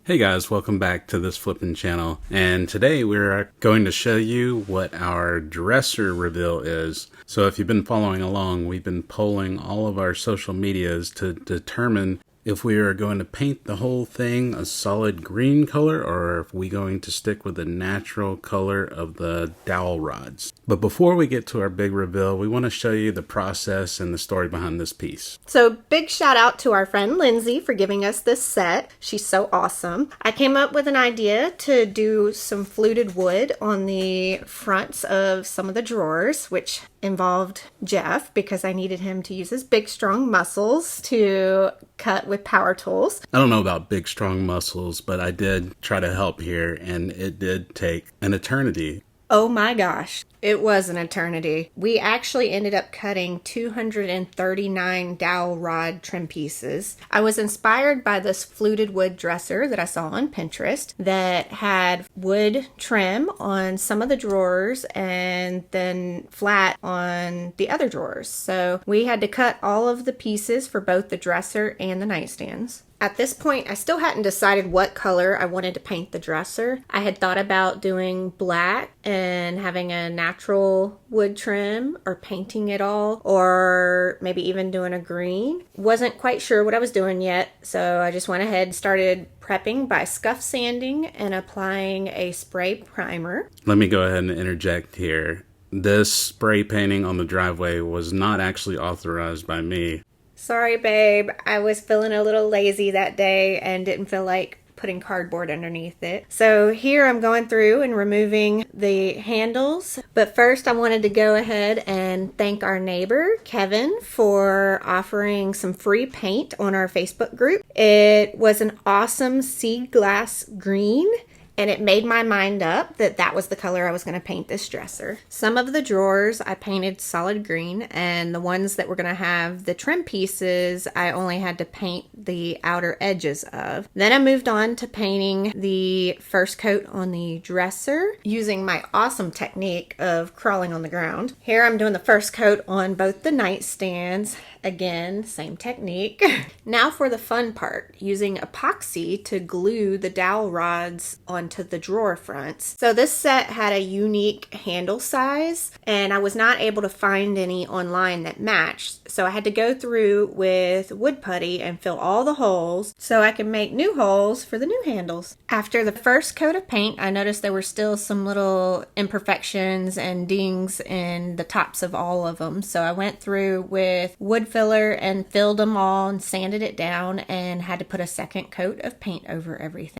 Hey guys, welcome back to this flipping channel, and today we're going to show you what our dresser reveal is. So if you've been following along, we've been polling all of our social medias to determine if we are going to paint the whole thing a solid green color or if we're going to stick with the natural color of the dowel rods. But before we get to our big reveal, we want to show you the process and the story behind this piece. So big shout out to our friend Lindsay for giving us this set. She's so awesome. I came up with an idea to do some fluted wood on the fronts of some of the drawers, which involved Jeff because I needed him to use his big strong muscles to cut with power tools. I don't know about big strong muscles, but I did try to help here, and it did take an eternity. Oh my gosh, it was an eternity. We actually ended up cutting 239 dowel rod trim pieces. I was inspired by this fluted wood dresser that I saw on Pinterest that had wood trim on some of the drawers and then flat on the other drawers. So we had to cut all of the pieces for both the dresser and the nightstands. At this point, I still hadn't decided what color I wanted to paint the dresser. I had thought about doing black and having a natural wood trim or painting it all, or maybe even doing a green. Wasn't quite sure what I was doing yet, so I just went ahead and started prepping by scuff sanding and applying a spray primer. Let me go ahead and interject here. This spray painting on the driveway was not actually authorized by me. Sorry, babe. I was feeling a little lazy that day and didn't feel like putting cardboard underneath it. So here I'm going through and removing the handles. But first I wanted to go ahead and thank our neighbor, Kevin, for offering some free paint on our Facebook group. It was an awesome sea glass green, and it made my mind up that that was the color I was going to paint this dresser. Some of the drawers I painted solid green, and the ones that were going to have the trim pieces I only had to paint the outer edges of. Then I moved on to painting the first coat on the dresser using my awesome technique of crawling on the ground. Here I'm doing the first coat on both the nightstands. Again, same technique. Now for the fun part, using epoxy to glue the dowel rods onto the drawer fronts. So this set had a unique handle size, and I was not able to find any online that matched. So I had to go through with wood putty and fill all the holes so I could make new holes for the new handles. After the first coat of paint, I noticed there were still some little imperfections and dings in the tops of all of them. So I went through with wood filler and filled them all and sanded it down and had to put a second coat of paint over everything.